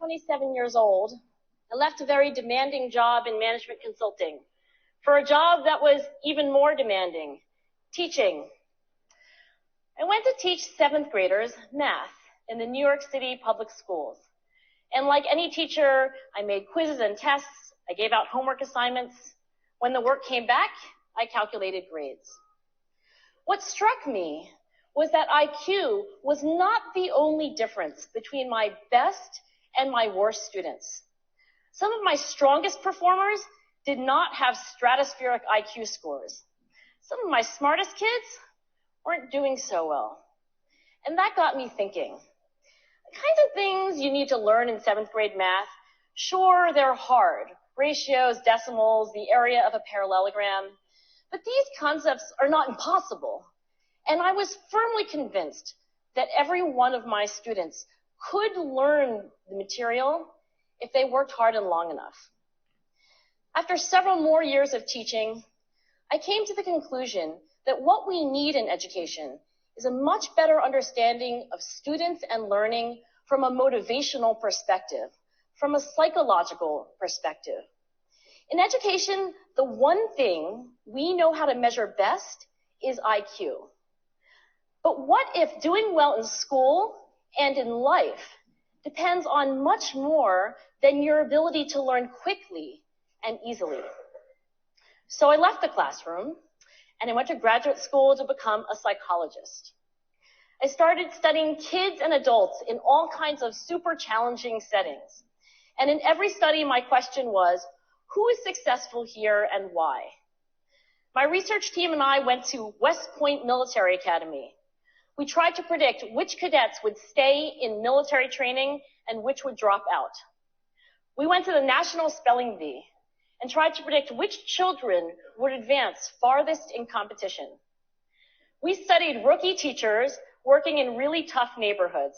27 years old, I left a very demanding job in management consulting for a job that was even more demanding, teaching. I went to teach 7th graders math in the New York City public schools. And like any teacher, I made quizzes and tests. I gave out homework assignments. When the work came back, I calculated grades. What struck me was that IQ was not the only difference between my best and my worst students. Some of my strongest performers did not have stratospheric IQ scores. Some of my smartest kids weren't doing so well. And that got me thinking. The kinds of things you need to learn in 7th grade math, sure, they're hard. Ratios, decimals, the area of a parallelogram. But these concepts are not impossible. And I was firmly convinced that every one of my students could learn the material if they worked hard and long enough. After several more years of teaching, I came to the conclusion that what we need in education is a much better understanding of students and learning from a motivational perspective, from a psychological perspective. In education, the one thing we know how to measure best is IQ. But what if doing well in school and in life depends on much more than your ability to learn quickly and easily? So I left the classroom and I went to graduate school to become a psychologist. I started studying kids and adults in all kinds of super challenging settings. And in every study, my question was, who is successful here and why? My research team and I went to West Point Military Academy. We tried to predict which cadets would stay in military training and which would drop out. We went to the National Spelling Bee and tried to predict which children would advance farthest in competition. We studied rookie teachers working in really tough neighborhoods,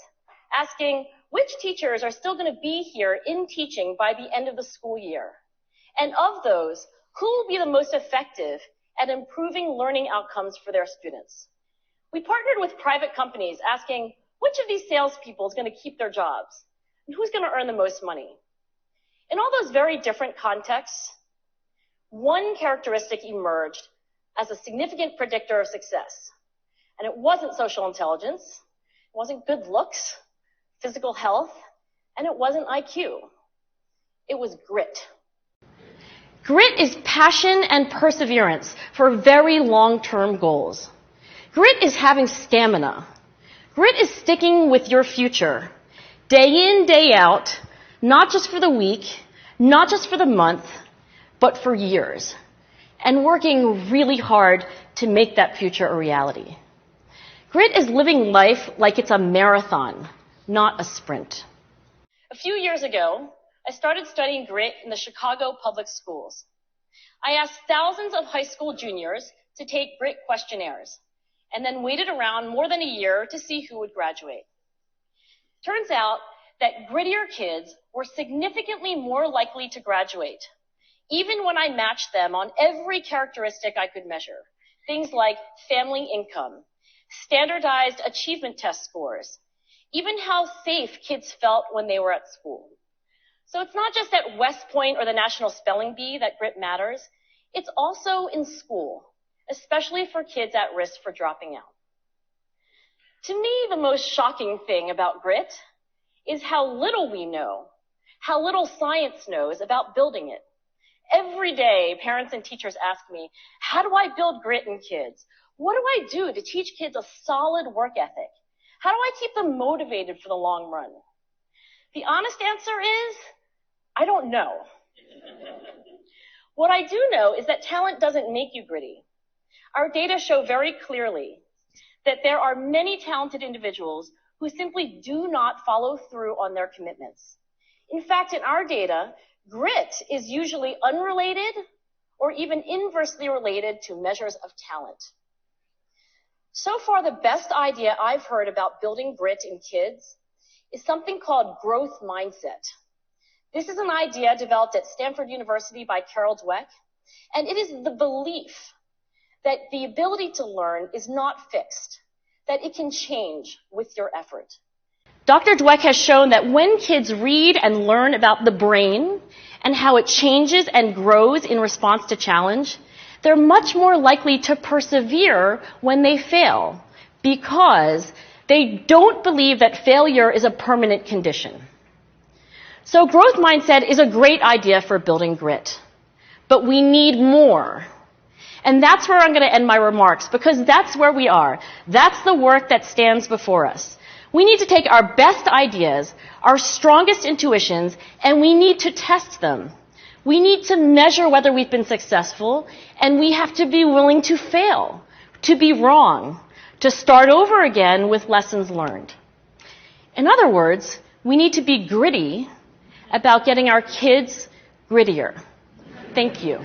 asking which teachers are still going to be here in teaching by the end of the school year. And of those, who will be the most effective at improving learning outcomes for their students? We partnered with private companies asking which of these salespeople is going to keep their jobs and who's going to earn the most money. In all those very different contexts, one characteristic emerged as a significant predictor of success. And it wasn't social intelligence, it wasn't good looks, physical health, and it wasn't IQ. It was grit. Grit is passion and perseverance for very long-term goals. Grit is having stamina. Grit is sticking with your future, day in, day out, not just for the week, not just for the month, but for years, and working really hard to make that future a reality. Grit is living life like it's a marathon, not a sprint. A few years ago, I started studying grit in the Chicago public schools. I asked thousands of high school juniors to take grit questionnaires, and then waited around more than a year to see who would graduate. Turns out that grittier kids were significantly more likely to graduate, even when I matched them on every characteristic I could measure, things like family income, standardized achievement test scores, even how safe kids felt when they were at school. So it's not just at West Point or the National Spelling Bee that grit matters, it's also in school, especially for kids at risk for dropping out. To me, the most shocking thing about grit is how little we know, how little science knows about building it. Every day, parents and teachers ask me, how do I build grit in kids? What do I do to teach kids a solid work ethic? How do I keep them motivated for the long run? The honest answer is, I don't know. What I do know is that talent doesn't make you gritty. Our data show very clearly that there are many talented individuals who simply do not follow through on their commitments. In fact, in our data, grit is usually unrelated or even inversely related to measures of talent. So far, the best idea I've heard about building grit in kids is something called growth mindset. This is an idea developed at Stanford University by Carol Dweck, and it is the belief that the ability to learn is not fixed, that it can change with your effort. Dr. Dweck has shown that when kids read and learn about the brain and how it changes and grows in response to challenge, they're much more likely to persevere when they fail because they don't believe that failure is a permanent condition. So growth mindset is a great idea for building grit, but we need more. And that's where I'm going to end my remarks, because that's where we are. That's the work that stands before us. We need to take our best ideas, our strongest intuitions, and we need to test them. We need to measure whether we've been successful, and we have to be willing to fail, to be wrong, to start over again with lessons learned. In other words, we need to be gritty about getting our kids grittier. Thank you.